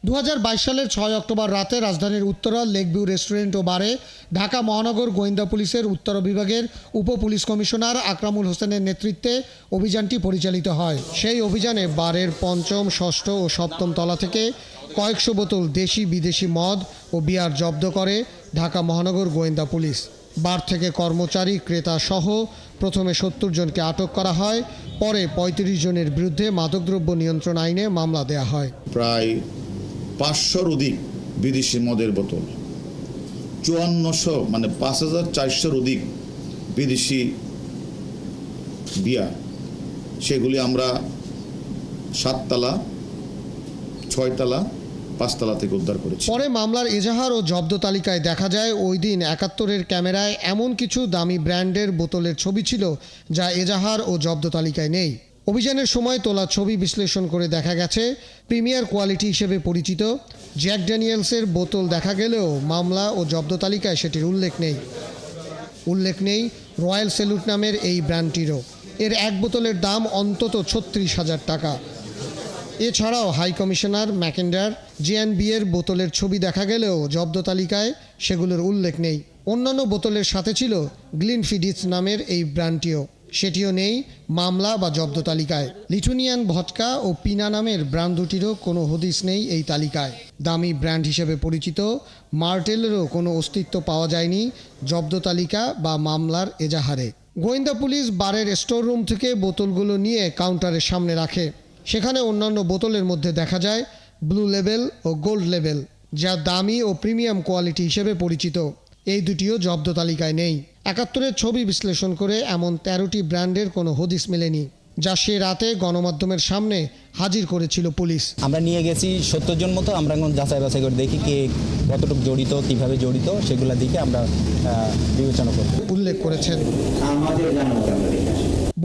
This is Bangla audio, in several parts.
2022 সালের 6 অক্টোবর রাতে রাজধানীর উত্তরা লেকভিউ রেস্টুরেন্ট ও বারে ঢাকা মহানগর গোয়েন্দা পুলিশের উত্তর বিভাগের উপ পুলিশ কমিশনার আকরামুল হোসেনের নেতৃত্বে অভিযানটি পরিচালিত হয়। সেই অভিযানে বারের পঞ্চম, ষষ্ঠ ও সপ্তম তলা থেকে কয়েকশো বোতল দেশি বিদেশি মদ ও বিয়ার জব্দ করে ঢাকা মহানগর গোয়েন্দা পুলিশ। বার থেকে কর্মচারী, ক্রেতা সহ প্রথমে 70 জনকে আটক করা হয়, পরে 35 জনের বিরুদ্ধে মাদকদ্রব্য নিয়ন্ত্রণ আইনে মামলা দেয়া হয়। প্রায় 500-র অধিক বিদেশি মদের বোতল, 5400 মানে 5400-র অধিক বিদেশি বিয়ার, সেগুলি আমরা 7 তলা, 6 তলা, 5 তলা থেকে উদ্ধার করেছি। পরে মামলার এজাহার ও জব্দ তালিকায় দেখা যায় ওই দিন 71-এর ক্যামেরায় এমন কিছু দামি ব্র্যান্ডের বোতলের ছবি ছিল যা এজাহার ও জব্দ তালিকায় নেই। অভিযানের সময় তোলা ছবি বিশ্লেষণ করে দেখা গেছে প্রিমিয়ার কোয়ালিটি হিসেবে পরিচিত জ্যাক ড্যানিয়েলসের বোতল দেখা গেলেও মামলা ও জব্দ তালিকায় সেটির উল্লেখ নেই রয়্যাল স্যালুট নামের এই ব্র্যান্ডটিরও। এর এক বোতলের দাম অন্তত 36,000 টাকা। এছাড়াও হাই কমিশনার ম্যাকেন্ডার জেএনবি এর বোতলের ছবি দেখা গেলেও জব্দ তালিকায় সেগুলোর উল্লেখ নেই। অন্যান্য বোতলের সাথে ছিল গ্লিনফিডিস নামের এই ব্র্যান্ডটিও, সেটিও নেই মামলা বা জব্দ তালিকায়। লিথুনিয়ান ভদকা ও পিনা নামের ব্র্যান্ড দুটিরও কোনো হদিস নেই এই তালিকায়। দামি ব্র্যান্ড হিসেবে পরিচিত মার্টেলেরও কোনো অস্তিত্ব পাওয়া যায়নি জব্দ তালিকা বা মামলার এজাহারে। গোয়েন্দা পুলিশ বারের স্টোর রুম থেকে বোতলগুলো নিয়ে কাউন্টারের সামনে রাখে। সেখানে অন্যান্য বোতলের মধ্যে দেখা যায় ব্লু লেবেল ও গোল্ড লেবেল, যা দামি ও প্রিমিয়াম কোয়ালিটি হিসেবে পরিচিত। এই দুটিও জব্দ তালিকায় নেই। 71-এর ছবি বিশ্লেষণ করে এমন 13টি ব্র্যান্ডের কোনো হদিস মেলেনি, যা সে রাতে গণমাধ্যমের সামনে হাজির করেছিল পুলিশ। আমরা নিয়ে গেছি 70 জন মতো। আমরা এখন যাচাই বাছাই করে দেখি কে কতটুকু জড়িত, কীভাবে জড়িত, সেগুলো দিকে আমরা বিবেচনা করব। উল্লেখ করেছেন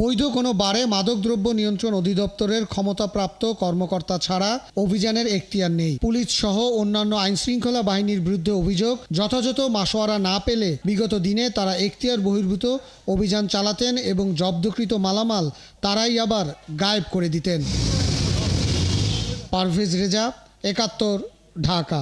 বৈধ কোনো বারে মাদকদ্রব্য নিয়ন্ত্রণ অধিদপ্তরের ক্ষমতাপ্রাপ্ত কর্মকর্তা ছাড়া অভিযানের এখতিয়ার নেই। পুলিশ সহ অন্যান্য আইনশৃঙ্খলা বাহিনীর বিরুদ্ধে অভিযোগ, যথাযথ মাসোয়ারা না পেলে বিগত দিনে তারা এখতিয়ার বহির্ভূত অভিযান চালাতেন এবং জব্দকৃত মালামাল তারাই আবার গায়েব করে দিতেন। পারভেজ রেজা, 71, ঢাকা।